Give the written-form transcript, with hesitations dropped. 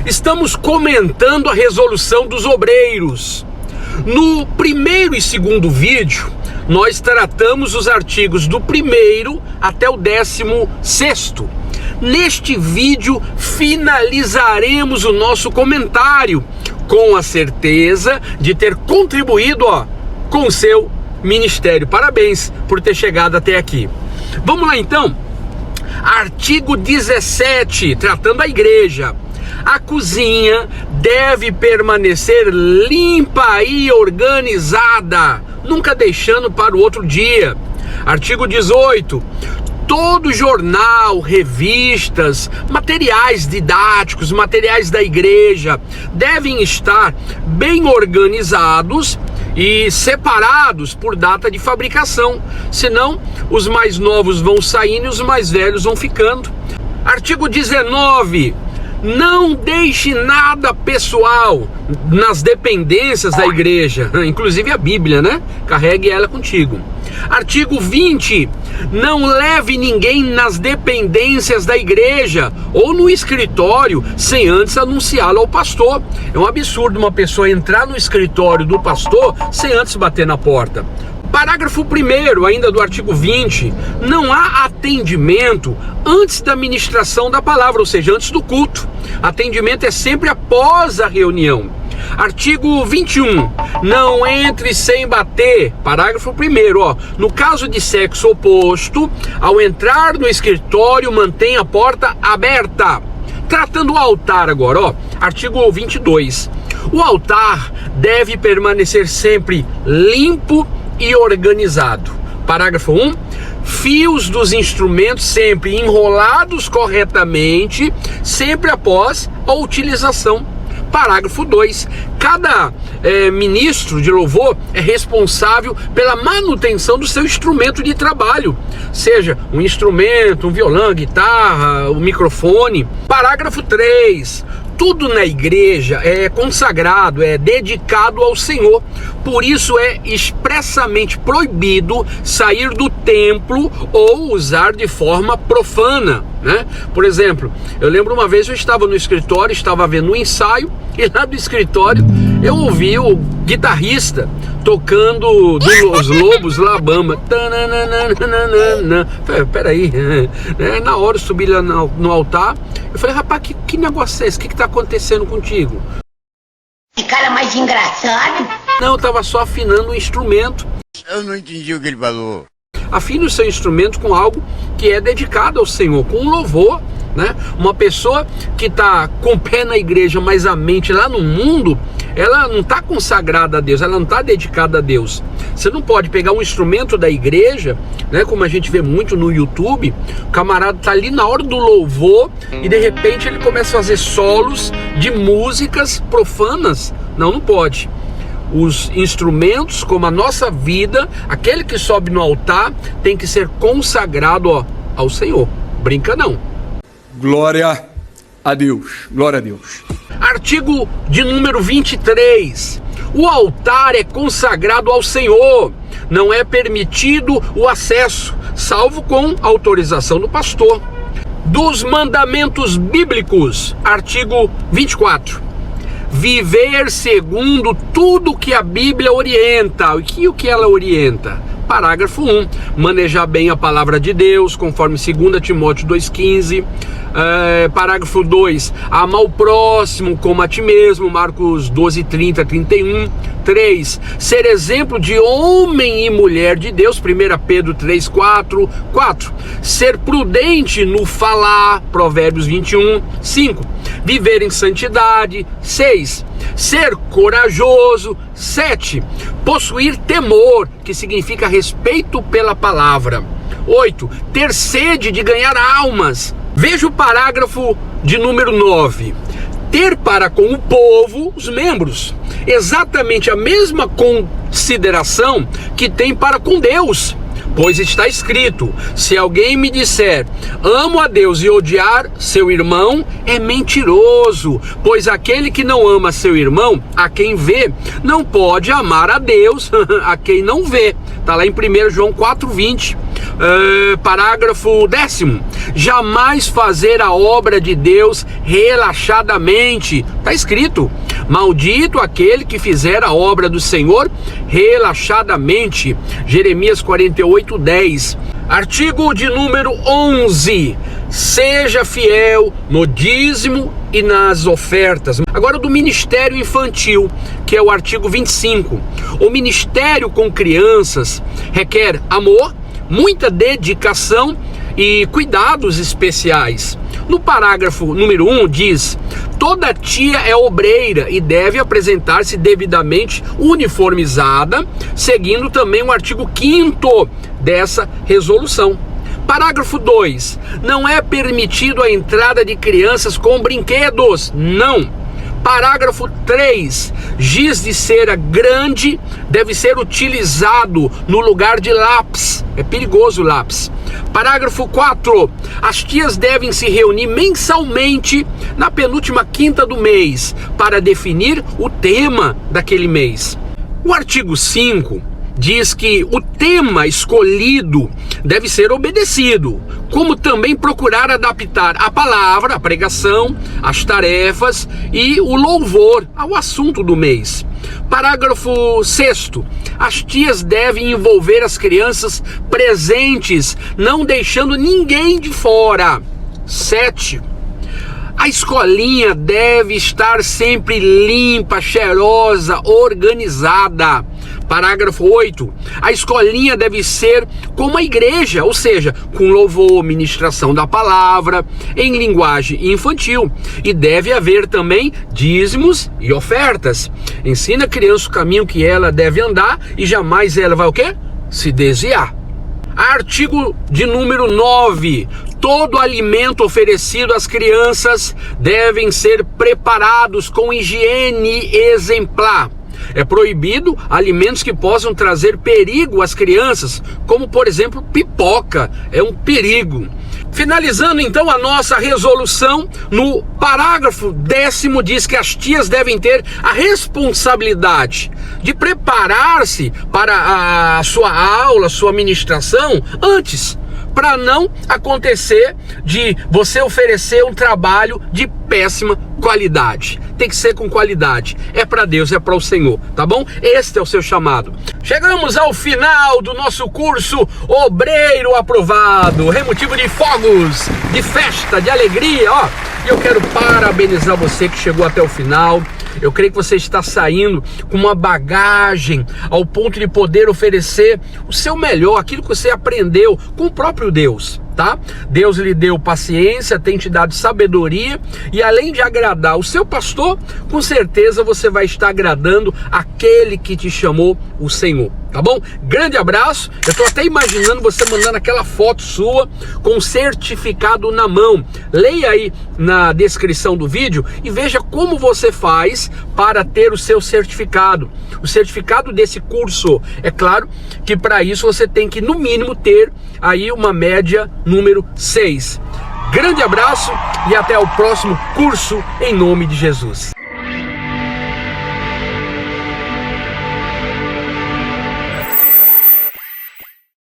Estamos comentando a resolução dos obreiros. No primeiro e segundo vídeo, nós tratamos os artigos do 1º até o 16º. Neste vídeo, finalizaremos o nosso comentário, com a certeza de ter contribuído com o seu ministério. Parabéns por ter chegado até aqui. Vamos lá então. Artigo 17, tratando a igreja. A cozinha deve permanecer limpa e organizada, nunca deixando para o outro dia. Artigo 18. Todo jornal, revistas, materiais didáticos, materiais da igreja devem estar bem organizados e separados por data de fabricação, senão os mais novos vão saindo e os mais velhos vão ficando. Artigo 19. Não deixe nada pessoal nas dependências da igreja, inclusive a Bíblia, né? Carregue ela contigo. Artigo 20. Não leve ninguém nas dependências da igreja ou no escritório sem antes anunciá-lo ao pastor. É um absurdo uma pessoa entrar no escritório do pastor sem antes bater na porta. Parágrafo 1º, ainda do artigo 20, não há atendimento antes da ministração da palavra, ou seja, antes do culto. Atendimento é sempre após a reunião. Artigo 21, não entre sem bater. Parágrafo 1º, no caso de sexo oposto, ao entrar no escritório, mantenha a porta aberta. Tratando o altar agora, artigo 22, o altar deve permanecer sempre limpo e organizado. Parágrafo 1. Fios dos instrumentos sempre enrolados corretamente, sempre após a utilização. Parágrafo 2. Cada ministro de louvor é responsável pela manutenção do seu instrumento de trabalho, seja um instrumento, um violão, guitarra, um microfone. Parágrafo 3. Tudo na igreja é consagrado, é dedicado ao Senhor. Por isso é expressamente proibido sair do templo ou usar de forma profana, né? Por exemplo, eu lembro uma vez eu estava no escritório, estava vendo um ensaio, e lá do escritório eu ouvi o guitarrista tocando dos Lobos La Bamba. Peraí, na hora eu subi lá no altar, eu falei, rapaz, que negócio é esse? O que está acontecendo contigo? Que cara mais engraçado. Não, eu estava só afinando o instrumento. Eu não entendi o que ele falou. Afine o seu instrumento com algo que é dedicado ao Senhor, com um louvor, né? Uma pessoa que está com o pé na igreja, mas a mente lá no mundo, ela não está consagrada a Deus, ela não está dedicada a Deus. Você não pode pegar um instrumento da igreja, né, como a gente vê muito no YouTube, o camarada está ali na hora do louvor e de repente ele começa a fazer solos de músicas profanas. Não pode. Os instrumentos, como a nossa vida, aquele que sobe no altar tem que ser consagrado ao Senhor. Brinca não. Glória a Deus, glória a Deus. Artigo de número 23. O altar é consagrado ao Senhor. Não é permitido o acesso, salvo com autorização do pastor. Dos mandamentos bíblicos, artigo 24. Viver segundo tudo que a Bíblia orienta. E o que ela orienta? Parágrafo 1. Manejar bem a palavra de Deus, conforme 2 Timóteo 2,15. Parágrafo 2. Amar o próximo como a ti mesmo, Marcos 12:30, 31. 3. Ser exemplo de homem e mulher de Deus, 1 Pedro 3:4. 4. Ser prudente no falar, Provérbios 21. 5. Viver em santidade. 6. Ser corajoso. 7. Possuir temor, que significa respeito pela palavra. 8. Ter sede de ganhar almas. Veja o parágrafo de número 9. Ter para com o povo, os membros, exatamente a mesma consideração que tem para com Deus. Pois está escrito: se alguém me disser, amo a Deus, e odiar seu irmão, é mentiroso. Pois aquele que não ama seu irmão, a quem vê, não pode amar a Deus, a quem não vê. Está lá em 1 João 4,20. Parágrafo 10º. Jamais fazer a obra de Deus relaxadamente. Está escrito: maldito aquele que fizer a obra do Senhor relaxadamente. Jeremias 48:10. Artigo de número 11. Seja fiel no dízimo e nas ofertas. Agora, do ministério infantil, que é o artigo 25. O ministério com crianças requer amor, muita dedicação e cuidados especiais. No parágrafo número 1 diz: toda tia é obreira e deve apresentar-se devidamente uniformizada, seguindo também o artigo 5º dessa resolução. Parágrafo 2. Não é permitido a entrada de crianças com brinquedos. Não. Parágrafo 3. Giz de cera grande deve ser utilizado no lugar de lápis. É perigoso o lápis. Parágrafo 4. As tias devem se reunir mensalmente na penúltima quinta do mês para definir o tema daquele mês. O artigo 5 diz que o tema escolhido deve ser obedecido, como também procurar adaptar a palavra, a pregação, as tarefas e o louvor ao assunto do mês. Parágrafo 6º. As tias devem envolver as crianças presentes, não deixando ninguém de fora. 7. A escolinha deve estar sempre limpa, cheirosa, organizada. Parágrafo 8. A escolinha deve ser como a igreja, ou seja, com louvor, ministração da palavra, em linguagem infantil. E deve haver também dízimos e ofertas. Ensina a criança o caminho que ela deve andar e jamais ela vai o quê? Se desviar. Artigo de número 9. Todo alimento oferecido às crianças devem ser preparados com higiene exemplar. É proibido alimentos que possam trazer perigo às crianças, como por exemplo pipoca, é um perigo. Finalizando então a nossa resolução, no parágrafo 10º diz que as tias devem ter a responsabilidade de preparar-se para a sua aula, sua ministração antes, para não acontecer de você oferecer um trabalho de péssima qualidade. Tem que ser com qualidade. É para Deus, é para o Senhor, tá bom? Este é o seu chamado. Chegamos ao final do nosso curso Obreiro Aprovado. É motivo de fogos, de festa, de alegria, ó. E eu quero parabenizar você que chegou até o final. Eu creio que você está saindo com uma bagagem ao ponto de poder oferecer o seu melhor, aquilo que você aprendeu com o próprio Deus, tá? Deus lhe deu paciência, tem te dado sabedoria e além de agradar o seu pastor, com certeza você vai estar agradando aquele que te chamou, o Senhor, tá bom? Grande abraço. Eu estou até imaginando você mandando aquela foto sua com o certificado na mão. Leia aí na descrição do vídeo e veja como você faz para ter o seu certificado. O certificado desse curso, é claro que para isso você tem que no mínimo ter aí uma média número 6. Grande abraço e até o próximo curso em nome de Jesus.